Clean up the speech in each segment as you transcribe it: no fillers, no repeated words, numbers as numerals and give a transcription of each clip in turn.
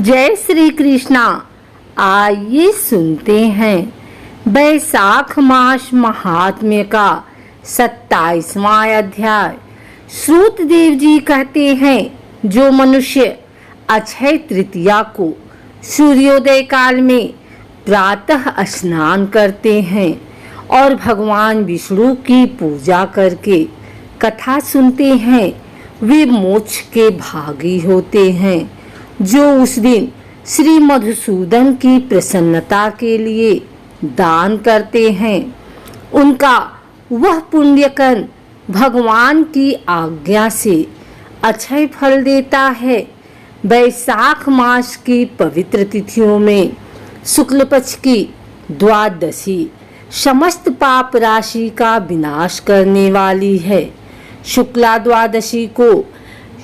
जय श्री कृष्णा। आइए सुनते हैं बैसाख मास महात्म्य का 27वां अध्याय। सूत देव जी कहते हैं, जो मनुष्य अक्षय तृतीया को सूर्योदय काल में प्रातः स्नान करते हैं और भगवान विष्णु की पूजा करके कथा सुनते हैं, वे मोक्ष के भागी होते हैं। जो उस दिन श्री मधुसूदन की प्रसन्नता के लिए दान करते हैं, उनका वह पुण्य कर्म भगवान की आज्ञा से अक्षय फल देता है। बैसाख मास की पवित्र तिथियों में शुक्ल पक्ष की द्वादशी समस्त पाप राशि का विनाश करने वाली है। शुक्ला द्वादशी को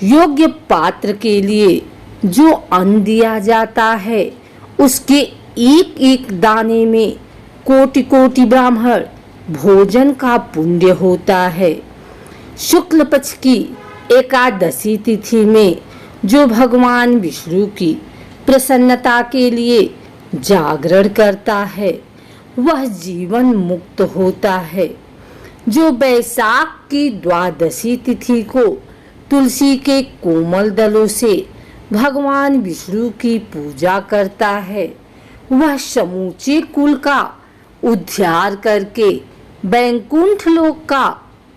योग्य पात्र के लिए जो अन्न दिया जाता है, उसके एक एक दाने में कोटि कोटि ब्राह्मण भोजन का पुण्य होता है। शुक्ल पक्ष की एकादशी तिथि में जो भगवान विष्णु की प्रसन्नता के लिए जागरण करता है, वह जीवन मुक्त होता है। जो बैसाख की द्वादशी तिथि को तुलसी के कोमल दलों से भगवान विष्णु की पूजा करता है, वह समूचे कुल का उद्धार करके वैकुंठ लोक का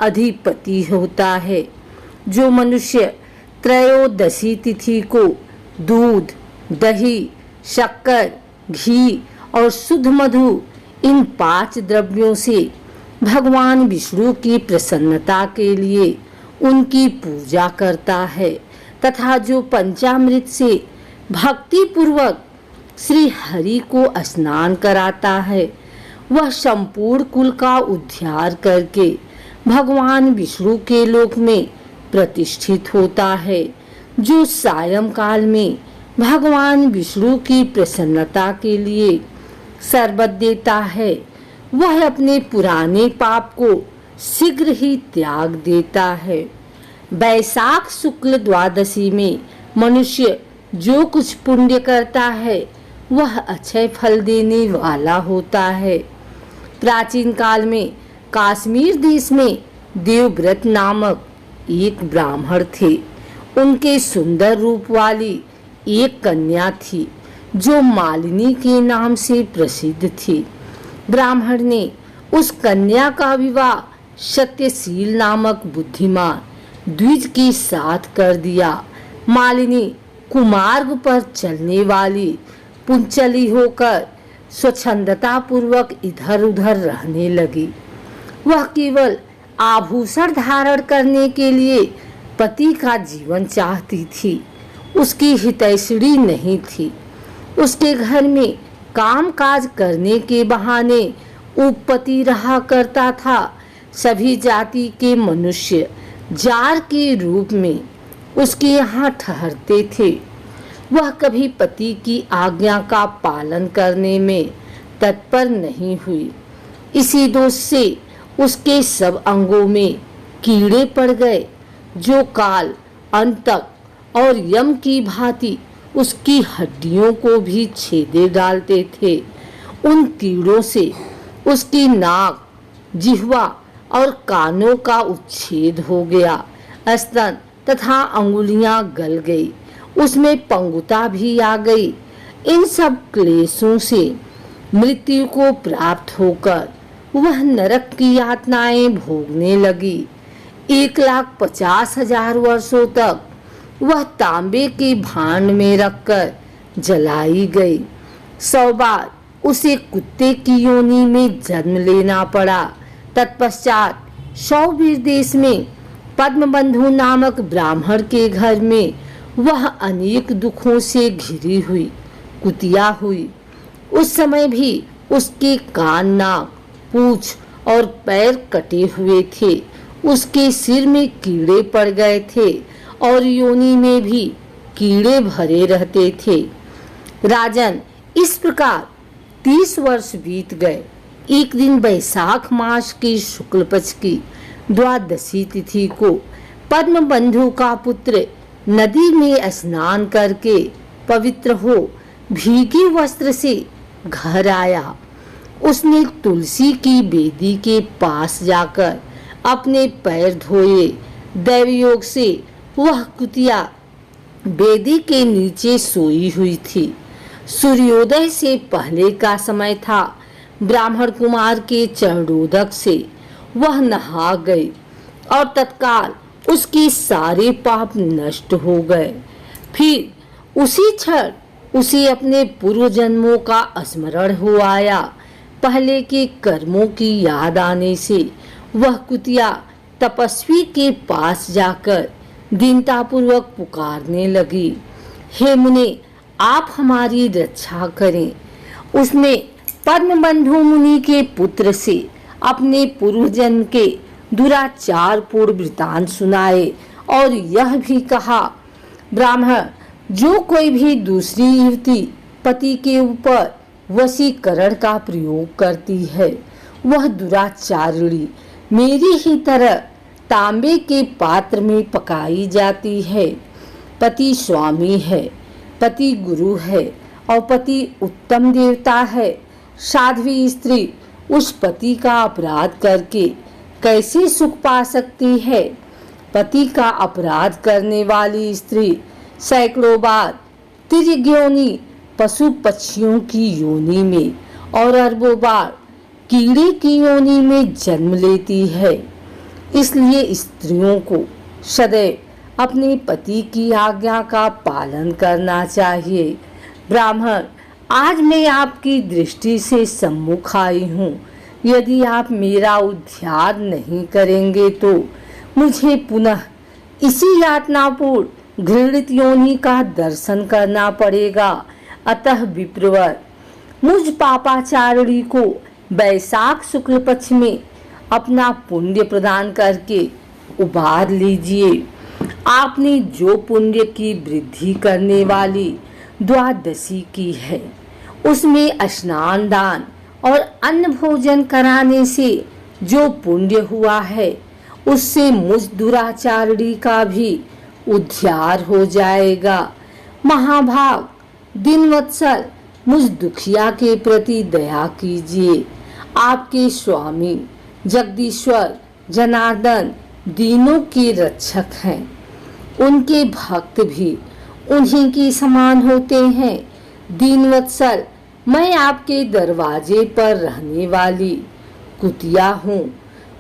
अधिपति होता है। जो मनुष्य त्रयोदशी तिथि को दूध, दही, शक्कर, घी और शुद्ध मधु इन 5 द्रव्यों से भगवान विष्णु की प्रसन्नता के लिए उनकी पूजा करता है तथा जो पंचामृत से भक्ति पूर्वक श्री हरि को स्नान कराता है, वह संपूर्ण कुल का उद्धार करके भगवान विष्णु के लोक में प्रतिष्ठित होता है। जो सायंकाल में भगवान विष्णु की प्रसन्नता के लिए शरबत देता है, वह अपने पुराने पाप को शीघ्र ही त्याग देता है। बैसाख शुक्ल द्वादशी में मनुष्य जो कुछ पुण्य करता है, वह अक्षय फल देने वाला होता है। प्राचीन काल में कश्मीर देश में देवव्रत नामक एक ब्राह्मण थे। उनके सुंदर रूप वाली एक कन्या थी, जो मालिनी के नाम से प्रसिद्ध थी। ब्राह्मण ने उस कन्या का विवाह सत्यशील नामक बुद्धिमान द्विज के साथ कर दिया। मालिनी कुमार्ग पर चलने वाली पुंचली होकर स्वच्छंदता पूर्वक इधर उधर रहने लगी। वह केवल आभूषण धारण करने के लिए पति का जीवन चाहती थी, उसकी हितैषणी नहीं थी। उसके घर में कामकाज करने के बहाने उपपति रहा करता था। सभी जाति के मनुष्य जार के रूप में उसके यहाँ ठहरते थे। वह कभी पति की आज्ञा का पालन करने में तत्पर नहीं हुई। इसी दोष से उसके सब अंगों में कीड़े पड़ गए, जो काल, अंतक और यम की भांति उसकी हड्डियों को भी छेदे डालते थे। उन कीड़ों से उसकी नाक, जिह्वा और कानों का उच्छेद हो गया। स्तन तथा अंगुलियां गल गई, उसमें पंगुता भी आ गई। इन सब क्लेशों से मृत्यु को प्राप्त होकर वह नरक की यातनाएं भोगने लगी। 1,50,000 वर्षों तक वह तांबे के भांड में रखकर जलाई गई। 100 बार उसे कुत्ते की योनि में जन्म लेना पड़ा। तत्पश्चात शौवीर देश में पद्मबंधु नामक ब्राह्मण के घर में वह अनेक दुखों से घिरी हुई कुतिया हुई। उस समय भी उसके कान, नाक, पूंछ और पैर कटे हुए थे। उसके सिर में कीड़े पड़ गए थे और योनि में भी कीड़े भरे रहते थे। राजन, इस प्रकार 30 वर्ष बीत गए। एक दिन बैसाख मास की शुक्ल पक्ष की द्वादशी तिथि को पद्मबंधु का पुत्र नदी में स्नान करके पवित्र हो भीगे वस्त्र से घर आया। उसने तुलसी की बेदी के पास जाकर अपने पैर धोए। दैवयोग से वह कुतिया बेदी के नीचे सोई हुई थी। सूर्योदय से पहले का समय था। ब्राह्मण कुमार के चरणोदक से वह नहा गई और तत्काल उसके सारे पाप नष्ट हो गए। फिर उसी क्षण उसे अपने पूर्व जन्मों का स्मरण हो आया। पहले के कर्मों की याद आने से वह कुतिया तपस्वी के पास जाकर दीनतापूर्वक पुकारने लगी, हे मुनि, आप हमारी रक्षा करें। उसने पद्मबंधु मुनि के पुत्र से अपने पूर्व जन्म के दुराचार पूर्ण वृतांत सुनाए और यह भी कहा, ब्राह्मण, जो कोई भी दूसरी युवती पति के ऊपर वशीकरण का प्रयोग करती है वह दुराचारिणी मेरी ही तरह तांबे के पात्र में पकाई जाती है। पति स्वामी है, पति गुरु है और पति उत्तम देवता है। साध्वी स्त्री उस पति का अपराध करके कैसे सुख पा सकती है? पति का अपराध करने वाली स्त्री सैकड़ों बार तिर्यग्योनि पशु पक्षियों की योनि में और अरबों बार कीड़े की योनि में जन्म लेती है। इसलिए स्त्रियों को सदैव अपने पति की आज्ञा का पालन करना चाहिए। ब्राह्मण, आज मैं आपकी दृष्टि से सम्मुख आई हूँ। यदि आप मेरा उद्धार नहीं करेंगे तो मुझे पुनः इसी यातनापूर्ण घृणित योनि का दर्शन करना पड़ेगा। अतः विप्रवर, मुझ पापाचारिणी को वैशाख शुक्ल पक्ष में अपना पुण्य प्रदान करके उबार लीजिए। आपने जो पुण्य की वृद्धि करने वाली द्वादशी की है उसमें स्नान दान और अन्न भोजन कराने से जो पुण्य हुआ है उससे मुझ दुराचारिणी का भी उद्धार हो जाएगा। महाभाग, दीनवत्सल, मुझ दुखिया के प्रति दया कीजिए। आपके स्वामी जगदीश्वर जनार्दन दीनों के रक्षक हैं। उनके भक्त भी उन्हीं के समान होते हैं। दीनवत्सल, मैं आपके दरवाजे पर रहने वाली कुतिया हूँ।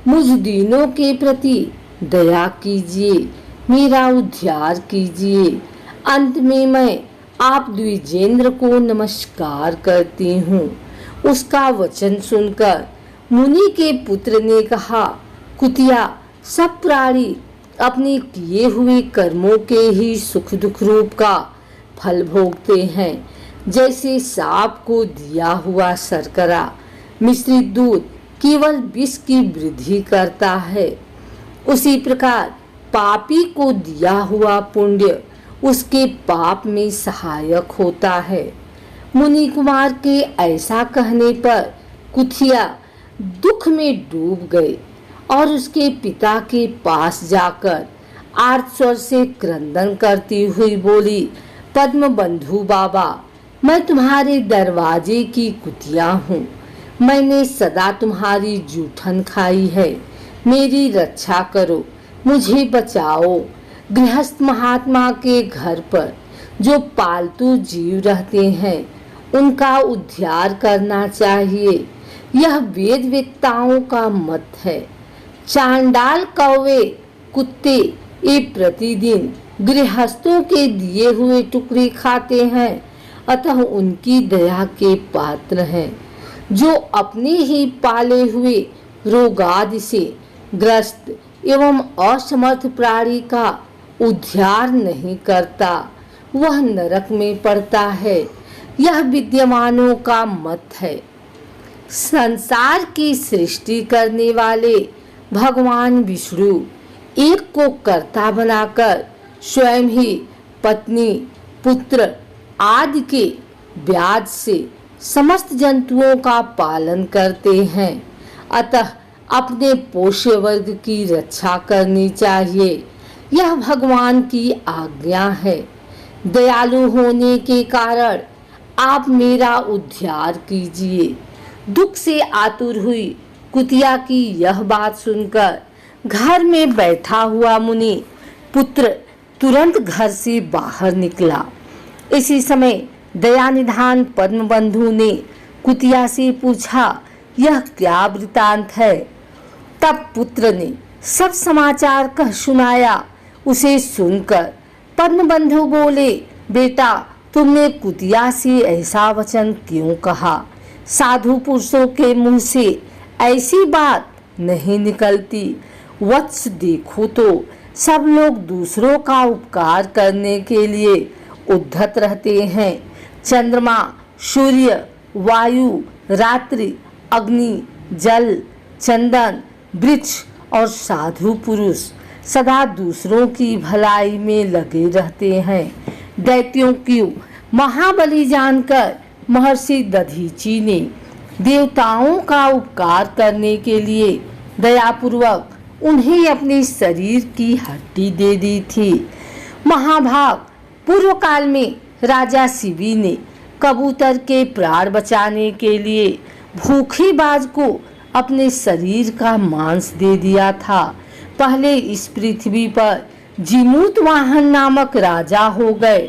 मुझ दीनों के प्रति दया कीजिए, मेरा उद्धार कीजिए। अंत में मैं आप द्विजेंद्र को नमस्कार करती हूँ। उसका वचन सुनकर मुनि के पुत्र ने कहा, कुतिया, सब प्राणी अपने किए हुए कर्मों के ही सुख दुख रूप का फल भोगते हैं। जैसे सांप को दिया हुआ शर्करा मिश्रित दूध केवल विष की वृद्धि करता है, उसी प्रकार पापी को दिया हुआ पुण्य उसके पाप में सहायक होता है। मुनि कुमार के ऐसा कहने पर कुतिया दुख में डूब गए और उसके पिता के पास जाकर आर्त स्वर से क्रंदन करती हुई बोली, पद्मबंधु बाबा, मैं तुम्हारे दरवाजे की कुतिया हूँ। मैंने सदा तुम्हारी जूठन खाई है। मेरी रक्षा करो, मुझे बचाओ। गृहस्थ महात्मा के घर पर जो पालतू जीव रहते हैं उनका उद्धार करना चाहिए, यह वेद वेत्ताओं का मत है। चांडाल कौवे कुत्ते ये प्रतिदिन गृहस्थों के दिए हुए टुकड़े खाते हैं, अतः उनकी दया के पात्र हैं। जो अपने ही पाले हुए रोगादि से ग्रस्त एवं असमर्थ प्राणी का उद्धार नहीं करता वह नरक में पड़ता है, यह विद्यमानों का मत है। संसार की सृष्टि करने वाले भगवान विष्णु एक को कर्ता बनाकर स्वयं ही पत्नी पुत्र आदि के ब्याज से समस्त जंतुओं का पालन करते हैं। अतः अपने पोष्य वर्ग की रक्षा करनी चाहिए, यह भगवान की आज्ञा है। दयालु होने के कारण आप मेरा उद्धार कीजिए। दुख से आतुर हुई कुतिया की यह बात सुनकर घर में बैठा हुआ मुनि पुत्र तुरंत घर से बाहर निकला। इसी समय दयानिधान पद्मबंधु ने कुतिया से पूछा, यह क्या वृतांत है? तब पुत्र ने सब समाचार कह सुनाया। उसे सुनकर पद्मबंधु बोले, बेटा तुमने कुतिया से ऐसा वचन क्यों कहा? साधु पुरुषों के मुंह से ऐसी बात नहीं निकलती। वत्स देखो तो सब लोग दूसरों का उपकार करने के लिए उद्धत रहते हैं। चंद्रमा, सूर्य, वायु, रात्रि, अग्नि, जल, चंदन, वृक्ष और साधु पुरुष सदा दूसरों की भलाई में लगे रहते हैं। दैत्यों की महाबली जानकर महर्षि दधीची ने देवताओं का उपकार करने के लिए दयापूर्वक उन्हें अपने शरीर की हड्डी दे दी थी। महाभाग पूर्व काल में राजा शिवी ने कबूतर के प्राण बचाने के लिए भूखे बाज को अपने शरीर का मांस दे दिया था। पहले इस पृथ्वी पर जीमूत वाहन नामक राजा हो गए।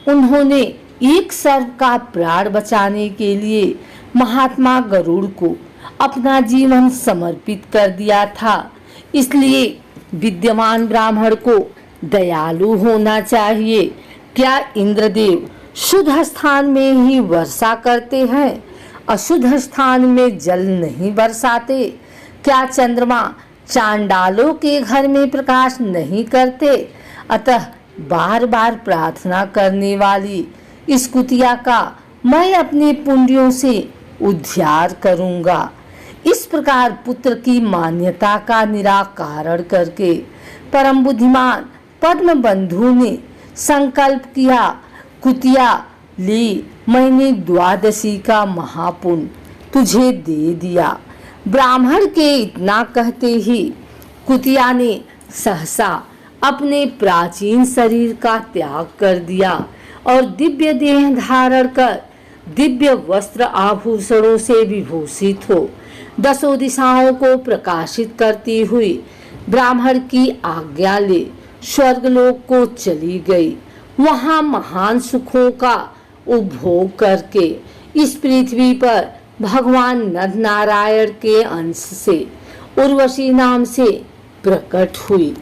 उन्होंने एक सर्प का प्राण बचाने के लिए महात्मा गरुड़ को अपना जीवन समर्पित कर दिया था। इसलिए विद्यमान ब्राह्मण को दयालु होना चाहिए। क्या इंद्रदेव शुद्ध स्थान में ही वर्षा करते हैं, अशुद्ध स्थान में जल नहीं बरसाते? क्या चंद्रमा चांडालों के घर में प्रकाश नहीं करते? अतः बार बार प्रार्थना करने वाली इस कुतिया का मैं अपने पुण्यों से उद्धार करूंगा। इस प्रकार पुत्र की मान्यता का निराकरण करके परम बुद्धिमान पद्मबंधु ने संकल्प किया, कुतिया ले, मैंने द्वादशी का महापुण्य तुझे दे दिया। ब्राह्मण के इतना कहते ही कुतिया ने सहसा अपने प्राचीन शरीर का त्याग कर दिया और दिव्य देह धारण कर दिव्य वस्त्र आभूषणों से विभूषित हो दसों दिशाओं को प्रकाशित करती हुई ब्राह्मण की आज्ञा ले स्वर्गलोक को चली गई। वहां महान सुखों का उपभोग करके इस पृथ्वी पर भगवान नर नारायण के अंश से उर्वशी नाम से प्रकट हुई।